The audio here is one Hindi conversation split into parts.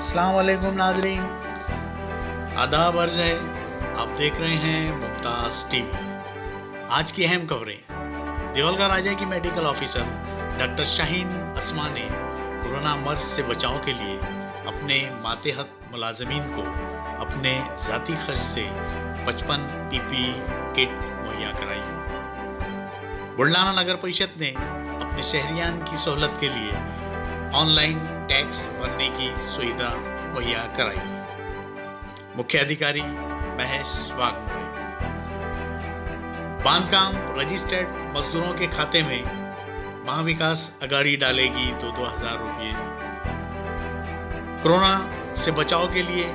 अस्सलाम वालेकुम नाजरीन, आदाब अर्ज है। आप देख रहे हैं मुमताज़ टीवी। आज की अहम खबरें। देवलगा राजा की मेडिकल ऑफिसर डॉक्टर शाहीन अस्मा ने कोरोना मर्ज से बचाव के लिए अपने मातेहत मुलाजमीन को अपने ज़ाती खर्च से 55 पीपीई किट मुहैया कराई। बुल्ढाना नगर परिषद ने अपने शहरियान की सहूलत के लिए ऑनलाइन टैक्स भरने की सुविधा मुहैया कराई। मुख्य अधिकारी महेश वाघमोड़े। बांधकाम रजिस्टर्ड मजदूरों के खाते में महाविकास अगाड़ी डालेगी 2,000 रुपये। कोरोना से बचाव के लिए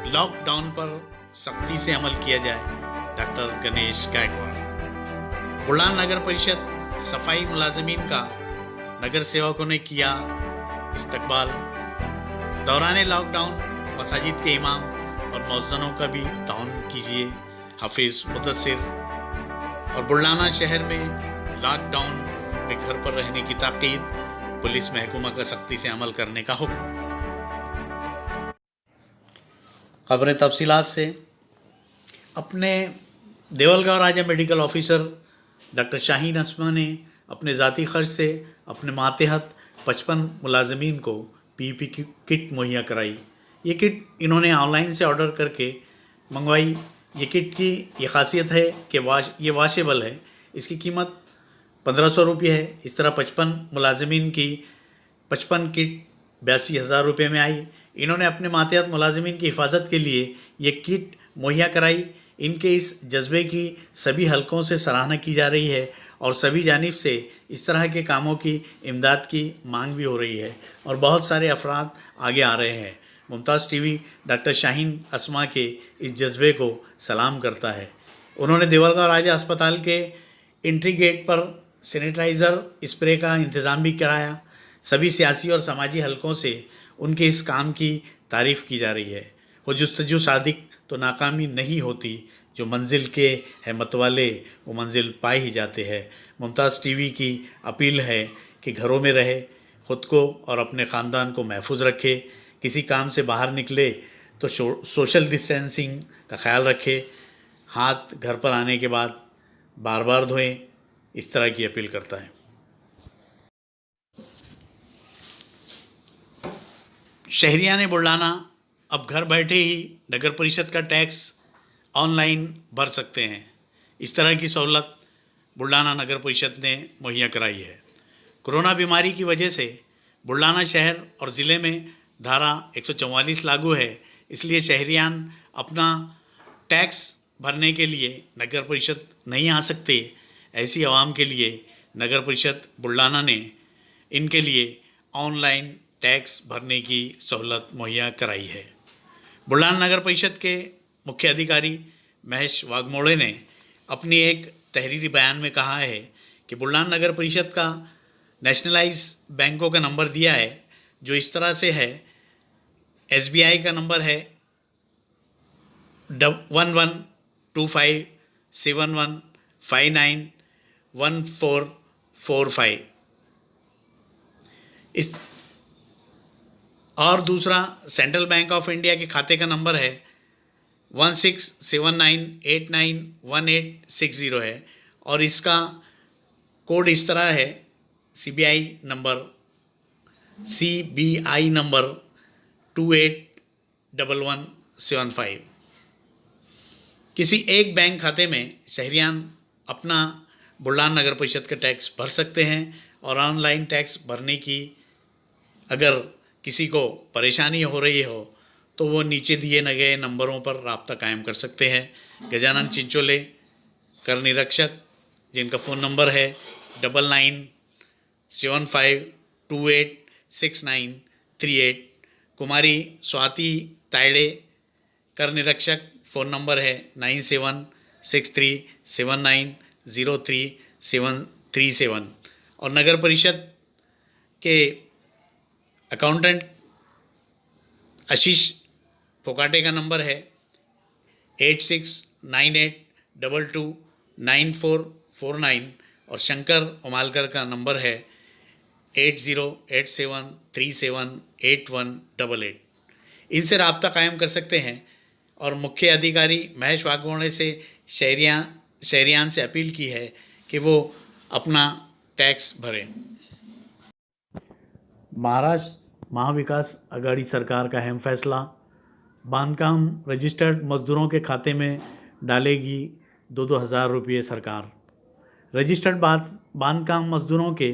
लॉकडाउन पर सख्ती से अमल किया जाए, डॉक्टर गणेश गायकवाड़। बुल्ढाना नगर परिषद सफाई मुलाजमीन का नगर सेवकों ने किया इस्तकबाल। दौरान लॉकडाउन मसाजिद के इमाम और मौज़्ज़िनों का भी ताउन कीजिए, हाफिज़ मुदस्सिर। और बुल्ढाना शहर में लॉकडाउन में घर पर रहने की ताकीद, पुलिस महकमा का सख्ती से अमल करने का हुक्म। खबरें तफसीलात से। अपने देवलगा राजा मेडिकल ऑफिसर डॉक्टर शाहीन अस्मा ने अपने ज़ाती खर्च से अपने मातेहत 55 मुलाजमीन को पीपी की किट मुहैया कराई। ये किट इन्होंने ऑनलाइन से ऑर्डर करके मंगवाई। ये किट की ये खासियत है कि ये वाशेबल है। इसकी कीमत 1,500 रुपये है। इस तरह 55 मुलाजमीन की 55 किट 82,000 रुपये में आई। इन्होंने अपने मातेहत मुलाजमीन की हिफाजत के लिए ये किट मुहैया कराई। इनके इस जज्बे की सभी हलकों से सराहना की जा रही है और सभी जानिब से इस तरह के कामों की इमदाद की मांग भी हो रही है और बहुत सारे अफराद आगे आ रहे हैं। मुमताज़ टीवी डॉक्टर शाहीन अस्मा के इस जज्बे को सलाम करता है। उन्होंने देवलगा राजा अस्पताल के एंट्री गेट पर सैनिटाइज़र स्प्रे का इंतज़ाम भी कराया। सभी सियासी और समाजी हलकों से उनके इस काम की तारीफ़ की जा रही है। वो जुस्तजू सादिक तो नाकामी नहीं होती, जो मंजिल के है मतवाले वो मंजिल पाए ही जाते हैं। मुमताज़ टीवी की अपील है कि घरों में रहे, ख़ुद को और अपने ख़ानदान को महफूज रखे। किसी काम से बाहर निकले तो सोशल डिस्टेंसिंग का ख्याल रखे। हाथ घर पर आने के बाद बार बार धोएं। इस तरह की अपील करता है। शहरियान बुल्ढाना अब घर बैठे ही नगर परिषद का टैक्स ऑनलाइन भर सकते हैं। इस तरह की सहूलत बुल्ढाना नगर परिषद ने मुहैया कराई है। कोरोना बीमारी की वजह से बुल्ढाना शहर और ज़िले में धारा 144 लागू है, इसलिए शहरियान अपना टैक्स भरने के लिए नगर परिषद नहीं आ सकते। ऐसी आवाम के लिए नगर परिषद बुल्ढाना ने इनके लिए ऑनलाइन टैक्स भरने की सहूलत मुहैया कराई है। बुल्ढाना नगर परिषद के मुख्य अधिकारी महेश वाघमोड़े ने अपनी एक तहरीरी बयान में कहा है कि बुल्ढाना नगर परिषद का नेशनलाइज बैंकों का नंबर दिया है, जो इस तरह से है। SBI का नंबर है 112591591445। इस और दूसरा सेंट्रल बैंक ऑफ इंडिया के खाते का नंबर है 1679891860 है और इसका कोड इस तरह है CBI नंबर 281175। किसी एक बैंक खाते में शहरियान अपना बुल्ढाना नगर परिषद का टैक्स भर सकते हैं और ऑनलाइन टैक्स भरने की अगर किसी को परेशानी हो रही हो तो वो नीचे दिए न गए नंबरों पर राब्ता कायम कर सकते हैं। गजानन चिंचोले कर निरीक्षक, जिनका फ़ोन नंबर है 9975286938। कुमारी स्वाति तायड़े कर निरीक्षक, फ़ोन नंबर है 9763790337। और नगर परिषद के अकाउंटेंट आशीष फोकाटे का नंबर है 8698229449 और शंकर उमालकर का नंबर है 8087378188। इनसे रब्ता कायम कर सकते हैं। और मुख्य अधिकारी महेश वाघमोड़े से शहरियान से अपील की है कि वो अपना टैक्स भरें। महाराष्ट्र महाविकास आघाड़ी सरकार का अहम फैसला, बांधकाम रजिस्टर्ड मजदूरों के खाते में डालेगी 2,000 रुपये सरकार। रजिस्टर्ड बांधकाम मजदूरों के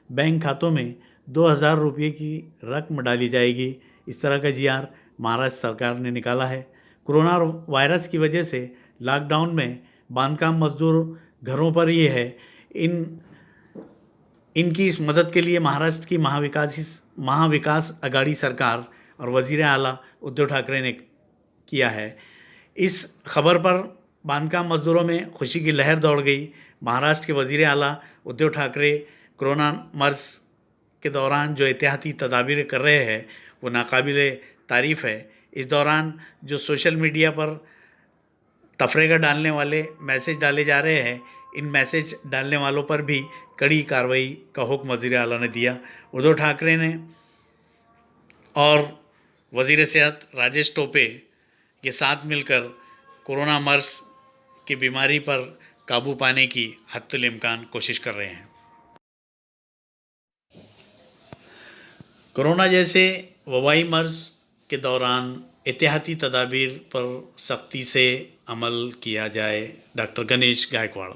बैंक खातों में 2,000 रुपये की रकम डाली जाएगी। इस तरह का जीआर महाराष्ट्र सरकार ने निकाला है। कोरोना वायरस की वजह से लॉकडाउन में बांधकाम मजदूर घरों पर ही है। इनकी इस मदद के लिए महाराष्ट्र की महाविकास आघाड़ी सरकार और वज़ीर आला उद्धव ठाकरे ने किया है। इस खबर पर बांधकाम मजदूरों में खुशी की लहर दौड़ गई। महाराष्ट्र के वज़ीर आला उद्धव ठाकरे कोरोना मर्ज के दौरान जो एहतियाती तदाबीर कर रहे हैं वो नाकाबिले तारीफ़ है। इस दौरान जो सोशल मीडिया पर तफरीका डालने वाले मैसेज डाले जा रहे हैं, इन मैसेज डालने वालों पर भी कड़ी कार्रवाई का हुक्म वज़ीर आला ने दिया। उद्धव ठाकरे ने और वज़ीर सेहत राजेश टोपे के साथ मिलकर कोरोना मर्ज की बीमारी पर काबू पाने की हत्तुल इम्कान कोशिश कर रहे हैं। कोरोना जैसे वबाई मर्ज के दौरान एहतियाती तदाबीर पर सख्ती से अमल किया जाए। डॉक्टर गणेश गायकवाड़।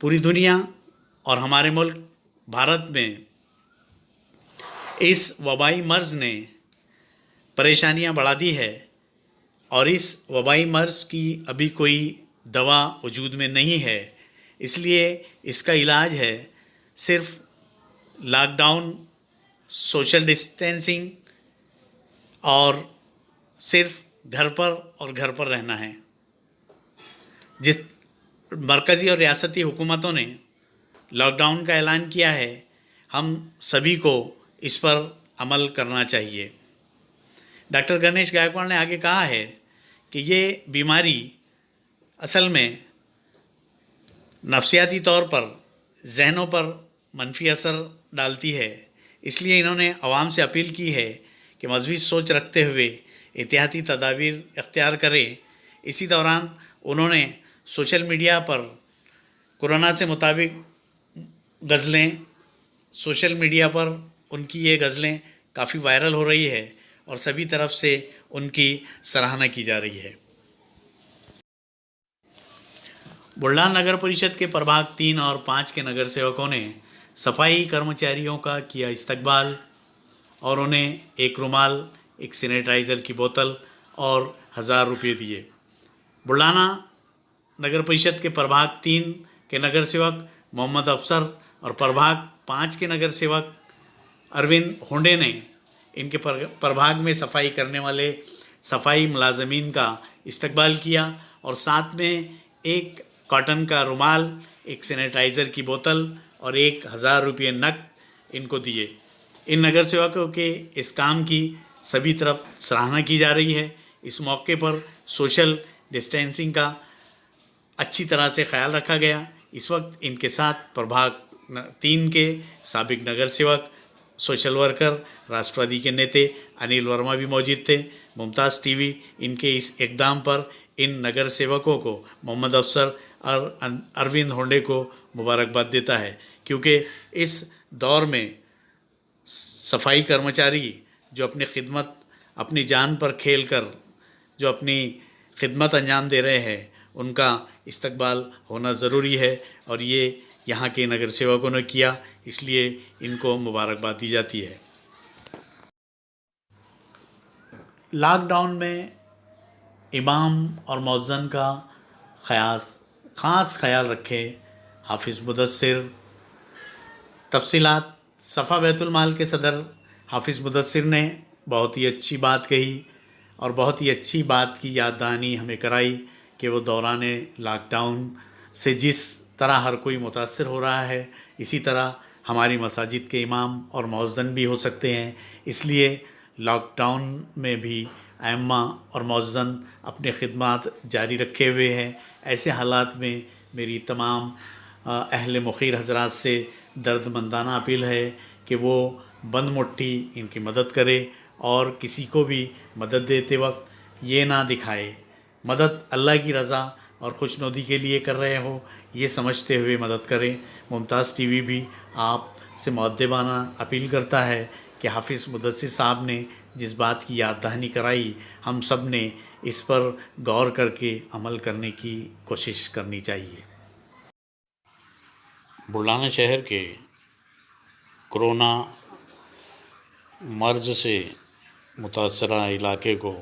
पूरी दुनिया और हमारे मुल्क भारत में इस वबाई मर्ज ने परेशानियां बढ़ा दी है और इस वबाई मर्ज की अभी कोई दवा वजूद में नहीं है। इसलिए इसका इलाज है सिर्फ लॉकडाउन, सोशल डिस्टेंसिंग और सिर्फ घर पर रहना है। जिस मरकज़ी और रियासती हुकूमतों ने लॉकडाउन का ऐलान किया है, हम सभी को इस पर अमल करना चाहिए। डॉक्टर गणेश गायकवाड़ ने आगे कहा है कि ये बीमारी असल में नफ्सियाती तौर पर जहनों पर मनफी असर डालती है। इसलिए इन्होंने आवाम से अपील की है कि मज़बूत सोच रखते हुए एहतियाती तदाबीर इख्तियार करें। इसी दौरान उन्होंने सोशल मीडिया पर कोरोना से मुताबिक गज़लें, सोशल मीडिया पर उनकी ये गज़लें काफ़ी वायरल हो रही है और सभी तरफ से उनकी सराहना की जा रही है। बुल्ढाना नगर परिषद के प्रभाग 3 और 5 के नगर सेवकों ने सफाई कर्मचारियों का किया इस्तकबाल और उन्हें एक रुमाल, एक सैनिटाइज़र की बोतल और 1,000 रुपये दिए। बुल्ढाना नगर परिषद के प्रभाग 3 के नगर सेवक मोहम्मद अफसर और प्रभाग 5 के नगर सेवक अरविंद होंडे ने इनके प्रभाग में सफाई करने वाले सफाई मुलाजमीन का इस्तकबाल किया और साथ में एक कॉटन का रुमाल, एक सैनिटाइज़र की बोतल और 1,000 रुपये नकद इनको दिए। इन नगर सेवकों के इस काम की सभी तरफ सराहना की जा रही है। इस मौके पर सोशल डिस्टेंसिंग का अच्छी तरह से ख्याल रखा गया। इस वक्त इनके साथ प्रभाग 3 के साबिक नगर सेवक, सोशल वर्कर, राष्ट्रवादी के नेता अनिल वर्मा भी मौजूद थे। मुमताज़ टीवी इनके इस इक़दाम पर इन नगर सेवकों को, मोहम्मद अफसर और अरविंद होंडे को मुबारकबाद देता है, क्योंकि इस दौर में सफाई कर्मचारी जो अपनी जान पर खेल कर जो अपनी खिदमत अंजाम दे रहे हैं, उनका इस्तकबाल होना ज़रूरी है और ये यहाँ के नगर सेवकों ने किया, इसलिए इनको मुबारकबाद दी जाती है। लॉकडाउन में इमाम और मौज़्ज़िन का ख़ास ख्याल रखें। हाफिज़ मुदस्सिर। तफसीलात सफ़ा बैतुल माल के सदर हाफिज़ मुदस्सिर ने बहुत ही अच्छी बात कही और बहुत ही अच्छी बात की याद दहानी हमें कराई कि वो दौरान लॉकडाउन से जिस तरह हर कोई मुतासर हो रहा है, इसी तरह हमारी मसाजिद के इमाम और मौज़्ज़िन भी हो सकते हैं। इसलिए लॉकडाउन में भी अइम्मा और मौज़्ज़िन अपने खिदमात जारी रखे हुए हैं। ऐसे हालात में मेरी तमाम अहले मुखीर हज़रात से दर्दमंदाना अपील है कि वो बंद मुट्ठी इनकी मदद करे और किसी को भी मदद देते वक्त ये ना दिखाए। मदद अल्लाह की रज़ा और खुशनुदी के लिए कर रहे हो ये समझते हुए मदद करें। मुमताज़ टीवी भी आपसे मुअद्दबाना अपील करता है कि हाफिज़ मुदस्सिर साहब ने जिस बात की याद दहानी कराई, हम सब ने इस पर गौर करके अमल करने की कोशिश करनी चाहिए। बुलढाना शहर के कोरोना मर्ज से मुतासरा इलाके को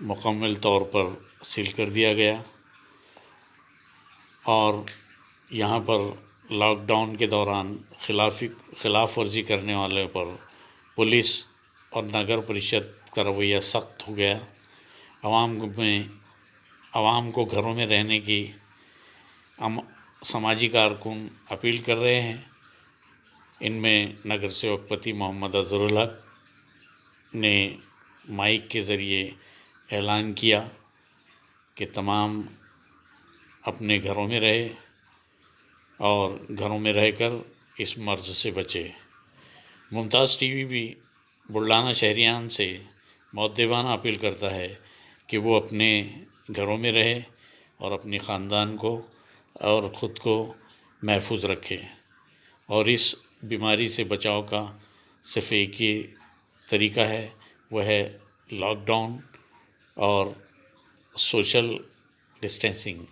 मुकम्मल तौर पर सील कर दिया गया और यहाँ पर लॉकडाउन के दौरान खिलाफ वर्जी करने वाले पर पुलिस और नगर परिषद का रवैया सख्त हो गया। आवाम को घरों में रहने की समाजी कारकुन अपील कर रहे हैं। इनमें नगर सेवक पति मोहम्मद अजहरुल हक ने माइक के ज़रिए ऐलान किया कि तमाम अपने घरों में रहे और घरों में रहकर इस मर्ज़ से बचे। मुमताज़ टीवी भी बुलढाना शहरियान से मुअद्दबाना अपील करता है कि वो अपने घरों में रहे और अपने ख़ानदान को और ख़ुद को महफूज रखे और इस बीमारी से बचाव का सिर्फ एक ही तरीका है, वह है लॉकडाउन और social distancing.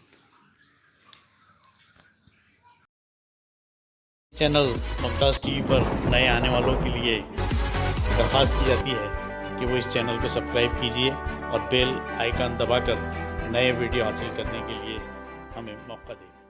Channel Mumtaz TV पर नए आने वालों के लिए दरख्वास्त की जाती है कि वो इस चैनल को सब्सक्राइब कीजिए और बेल आइकन दबाकर नए वीडियो हासिल करने के लिए हमें मौका दें।